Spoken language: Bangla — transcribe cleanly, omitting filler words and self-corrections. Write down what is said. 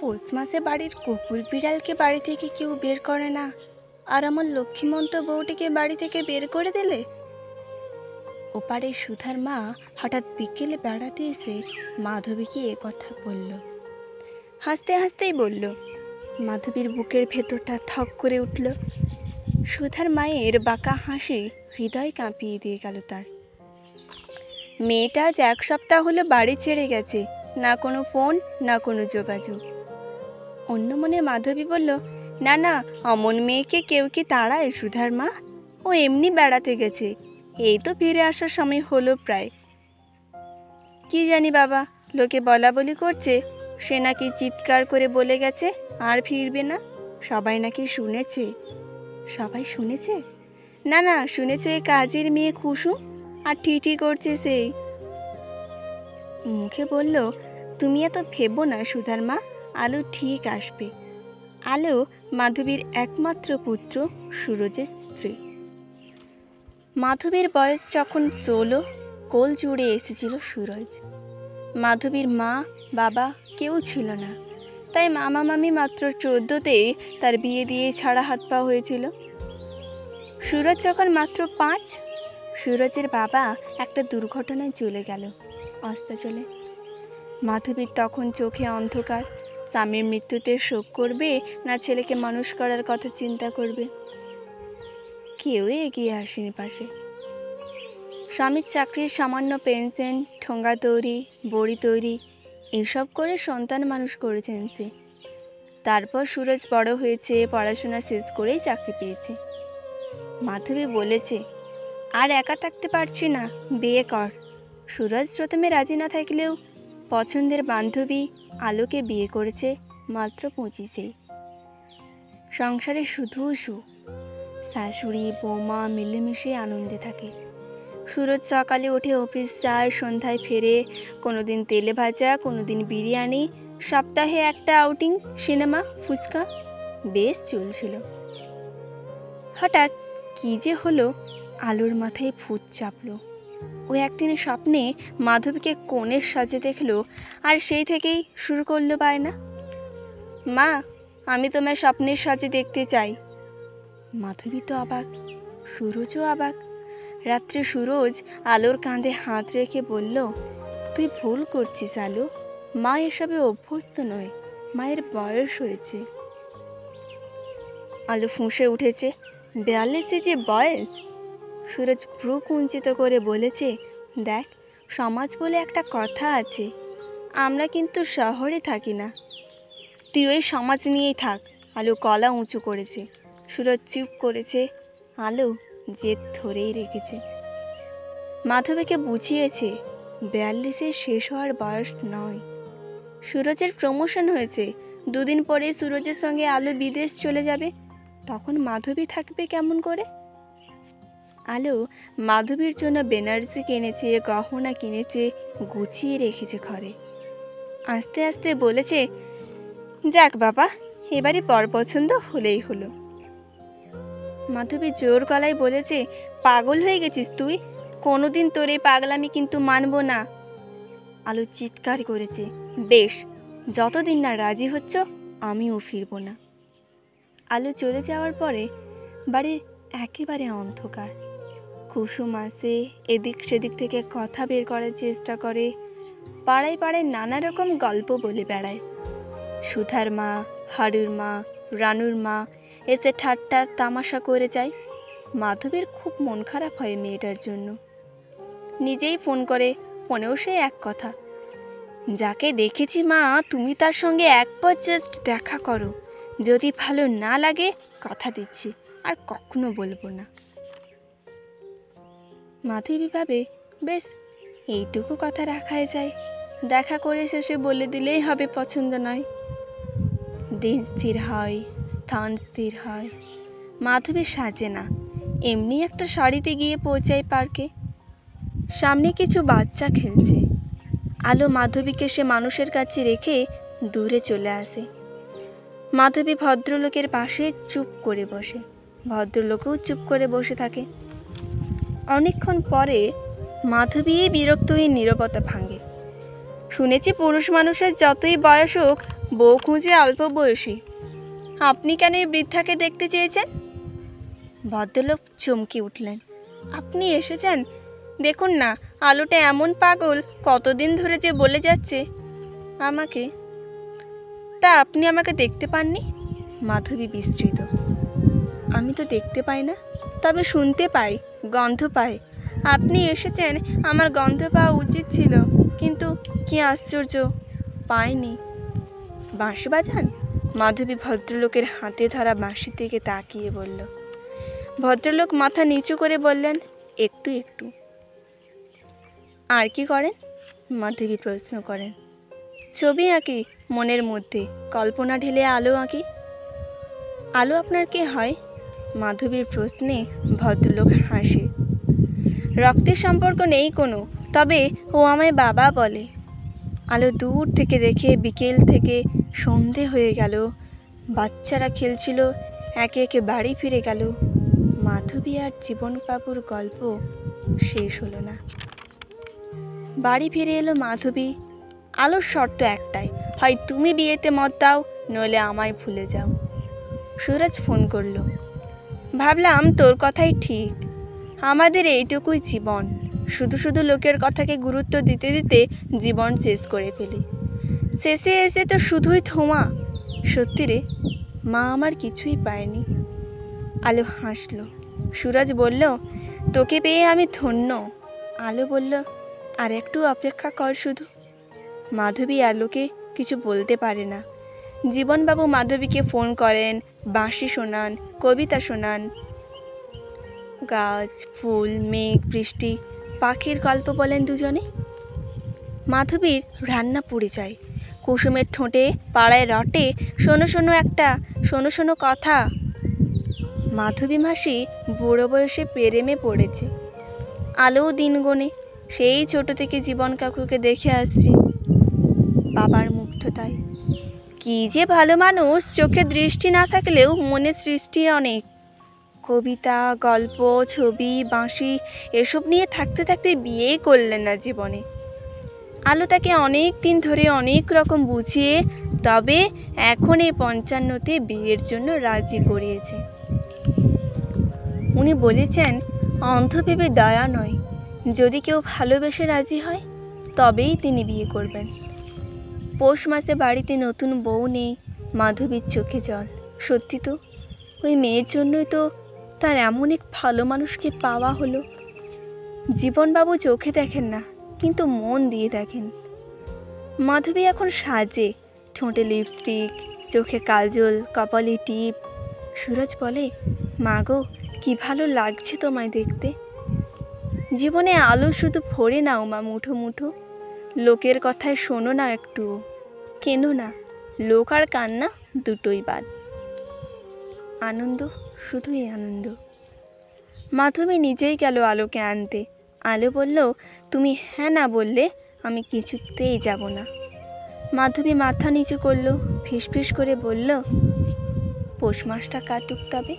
পৌষ মাসে বাড়ির কুকুর বিড়ালকে বাড়ি থেকে কেউ বের করে না, আর আমার লক্ষ্মীমন্ত বউটিকে বাড়ি থেকে বের করে দিলে। ওপারে সুধার মা হঠাৎ বিকেলে বেড়াতে এসে মাধবীকে এ কথা বলল। হাসতে হাসতেই বলল। মাধবীর বুকের ভেতরটা থক করে উঠল। সুধার মায়ের বাঁকা হাসি হৃদয় কাঁপিয়ে দিয়ে গেল তার। মেয়েটা আজ 1 সপ্তাহ হলো বাড়ি ছেড়ে গেছে, না কোনো ফোন না কোনো যোগাযোগ। অন্য মনে মাধবী বলল, না না, অমন মেয়েকে কেউ কি তাড়ায় সুধার মা? ও এমনি বেড়াতে গেছে, এই তো ফিরে আসার সময় হলো প্রায়। কি জানি বাবা, লোকে বলা বলি করছে সে নাকি চিৎকার করে বলে গেছে আর ফিরবে না। সবাই নাকি শুনেছে। সবাই শুনেছে? না না, শুনেছ এই কাজের মেয়ে কুসুম, আর ঠিকই করছে সেই। মুখে বলল, তুমি এত ভেবো না সুধার মা, আলো ঠিক আসবে। আলো মাধবীর একমাত্র পুত্র সুরজের স্ত্রী। মাধবীর বয়স যখন 16, কোল জুড়ে এসেছিল সুরজ। মাধবীর মা বাবা কেউ ছিল না, তাই মামা মামি মাত্র 14তেই তার বিয়ে দিয়ে ছাড়া হাত পা হয়েছিল। সুরজ যখন মাত্র 5, সুরজের বাবা একটা দুর্ঘটনায় চলে গেল অস্তাচলে। মাধবীর তখন চোখে অন্ধকার, স্বামীর মৃত্যুতে শোক করবে না ছেলেকে মানুষ করার কথা চিন্তা করবে। কেউ এগিয়ে আসেনি পাশে। স্বামীর চাকরির সামান্য পেনশন, ঠোঙ্গা তৈরি, বড়ি তৈরি এসব করে সন্তান মানুষ করেছেন সে। তারপর সুরজ বড় হয়েছে, পড়াশোনা শেষ করেই চাকরি পেয়েছে। মাধবী বলেছে, আর একা থাকতে পারছি না, বিয়ে কর। সুরজ প্রথমে রাজি না থাকলেও পছন্দের বান্ধবী আলোকে বিয়ে করেছে মাত্র 25-এ। সংসারে শুধু সুখ, শাশুড়ি বৌমা মিলেমিশে আনন্দে থাকে। সুরজ সকালে উঠে অফিস যায়, সন্ধ্যায় ফেরে। কোনোদিন তেলে ভাজা, কোনোদিন বিরিয়ানি, সপ্তাহে একটা আউটিং, সিনেমা, ফুচকা, বেশ চলছিল। হঠাৎ কী যে হলো, আলোর মাথায় ভূত চাপলো। ও একদিন স্বপ্নে মাধবীকে কনের সাজে দেখলো, আর সেই থেকেই শুরু করলো বায়না, মা আমি তোমার স্বপ্নের সাজে দেখতে চাই। মাধবী তো অবাক, সুরজও অবাক। রাত্রে সুরজ আলোর কাঁধে হাত রেখে বলল, তুই ভুল করছিস আলো, মা এসবে অভ্যস্ত নয়, মায়ের বয়স হয়েছে। আলো ফুঁসে উঠেছে, 42 যে বয়স। সুরজ ভ্রু কুঞ্চিত করে বলেছে, দেখ সমাজ বলে একটা কথা আছে, আমরা কিন্তু শহরে থাকি না। তুই ওই সমাজ নিয়েই থাক। আলো গলা উঁচু করেছে। সুরজ চুপ করেছে। আলো জেদ ধরেই রেখেছে। মাধবীকে বুঝিয়েছে 42 শেষ হওয়ার বয়স নয়। সুরজের প্রমোশন হয়েছে, 2 দিন পরে সুরজের সঙ্গে আলো বিদেশ চলে যাবে, তখন মাধবী থাকবে কেমন করে? আলো মাধবীর জন্য বেনারসি কিনেছে, গহনা কিনেছে, গুছিয়ে রেখেছে ঘরে। আস্তে আস্তে বলেছে, যাক বাবা, এবারে পর পছন্দ হলেই হলো। মাধবী জোর গলায় বলেছে, পাগল হয়ে গেছিস তুই, কোনোদিন তোর এই পাগলামি কিন্তু মানব না। আলো চিৎকার করেছে, বেশ, যতদিন না রাজি হচ্ছ আমিও ফিরব না। আলো চলে যাওয়ার পরে বাড়ির একেবারে অন্ধকার। কুসুম আসে, এদিক সেদিক থেকে কথা বের করার চেষ্টা করে, পাড়ায় পাড়ায় নানা রকম গল্প বলে বেড়ায়। সুধার মা, হারুর মা, রানুর মা এসে ঠাট্টা তামাশা করে যায়। মাধবীর খুব মন খারাপ হয় মেয়েটার জন্য। নিজেই ফোন করে, ফোনেও সে এক কথা, যাকে দেখেছি মা তুমি তার সঙ্গে একবার জাস্ট দেখা করো, যদি ভালো না লাগে কথা দিচ্ছি আর কখনো বলবো না। মাধবী ভাবে, বেশ এইটুকু কথা রাখাই যায়, দেখা করে শেষে বলে দিলেই হবে পছন্দ নয়। দিন স্থির হয়, স্থান স্থির হয়। মাধবী সাজে না, এমনি একটা শাড়িতে গিয়ে পৌঁছায় পার্কে। সামনে কিছু বাচ্চা খেলছে। আলো মাধবীকে সে মানুষের কাছে রেখে দূরে চলে আসে। মাধবী ভদ্রলোকের পাশে চুপ করে বসে, ভদ্রলোকও চুপ করে বসে থাকে। অনেকক্ষণ পরে মাধবী বিরক্ত হয়ে নীরবতা ভাঙে। শুনেছি পুরুষ মানুষের যতই বয়স হোক বউ খুঁজে অল্প বয়সী। আপনি কেন এই বৃদ্ধাকে দেখতে চেয়েছেন? ভদ্রলোক চমকে উঠলেন। আপনি এসেছেন? দেখুন না, আলোটা এমন পাগল, কতদিন ধরে যে বলে যাচ্ছে আমাকে। তা আপনি আমাকে দেখতে পাননি? মাধবী বিস্মৃত। আমি তো দেখতে পাই না, তবে শুনতে পাই, গন্ধ পাই। আপনি এসেছেন, আমার গন্ধ পাওয়া উচিত ছিল, কিন্তু কি আশ্চর্য, পাইনি। বাঁশি বাজান? মাধবী ভদ্রলোকের হাতে ধরা বাঁশির দিকে তাকিয়ে বলল। ভদ্রলোক মাথা নিচু করে বললেন, একটু একটু। আর কি করেন? মাধবী প্রশ্ন করেন। ছবি আঁকি মনের মধ্যে, কল্পনা ঢেলে আলো আঁকি। আলো আপনার কে হয়? মাধবীর প্রশ্নে ভদ্রলোক হাসে। রক্তের সম্পর্ক নেই কোনো, তবে ও আমায় বাবা বলে। আলো দূর থেকে দেখে বিকেল থেকে সন্ধে হয়ে গেল, বাচ্চারা খেলছিল, একে একে বাড়ি ফিরে গেল। মাধবী আর জীবনবাবুর গল্প শেষ হলো না। বাড়ি ফিরে এলো মাধবী। আলোর শর্ত একটাই, হয় তুমি বিয়েতে মত দাও, নইলে আমায় ভুলে যাও। সুরজ ফোন করলো। ভাবলাম তোর কথাই ঠিক, আমাদের এইটুকুই জীবন, শুধু শুধু লোকের কথাকে গুরুত্ব দিতে দিতে জীবন শেষ করে ফেলি। শেষে এসে তো শুধুই থোমা। সত্যি রে, মা আমার কিছুই পায়নি। আলো হাসলো। সুরজ বলল, তোকে পেয়ে আমি ধন্য। আলো বলল, আর একটু অপেক্ষা কর শুধু। মাধবী আলোকে কিছু বলতে পারে না। জীবনবাবু মাধবীকে ফোন করেন, বাঁশি শোনান, কবিতা শোনান। গাছ, ফুল, মেঘ, বৃষ্টি, পাখির গল্প বলেন দুজনে। মাধবীর রান্না পুড়ে যায়। কুসুমের ঠোঁটে পাড়ায় রটে, শোনো শোনো একটা, শোনো শোনো কথা। মাধবী মাসি বুড়ো বয়সে প্রেমে পড়েছে। আলোও দিন গোনে, সেই ছোট থেকে জীবন কাকুকে দেখে আসছি। বাবার মুগ্ধতায়। কি যে ভালো মানুষ, চোখে দৃষ্টি না থাকলেও মনে সৃষ্টি অনেক। কবিতা, গল্প, ছবি, বাঁশি এসব নিয়ে থাকতে থাকতে বিয়েই করলেন না জীবনে। আলো তাকে অনেক দিন ধরে অনেক রকম বুঝিয়ে তবে এখন এই 55তে বিয়ের জন্য রাজি করিয়েছে। উনি বলেছেন, অন্ধ ভেবে দয়া নয়, যদি কেউ ভালোবেসে রাজি হয় তবেই তিনি বিয়ে করবেন। পৌষ মাসে বাড়িতে নতুন বউ নেই। মাধবীর চোখে জল। সত্যি তো, ওই মেয়ের জন্যই তো তার এমন এক ভালো মানুষকে পাওয়া হলো। জীবনবাবু চোখে দেখেন না, কিন্তু মন দিয়ে দেখেন। মাধবী এখন সাজে, ঠোঁটে লিপস্টিক, চোখে কাজল, কপালে টিপ। সুরজ বলে, মা গো, কি ভালো লাগছে তোমায় দেখতে। জীবনে আলো শুধু ভরে নাও মা মুঠো মুঠো। লোকের কথায় শোনো না একটু, কেনো না, লোক আর কান্না দুটোই বাদ। আনন্দ, শুধুই আনন্দ। মাধবী নিজেই গেল আলোকে আনতে। আলো বলল, তুমি হ্যাঁ না বললে আমি কিছুতেই যাব না। মাধবী মাথা নিচু করলো, ফিসফিস করে বলল, পৌষ মাসটা কাটুক তবে।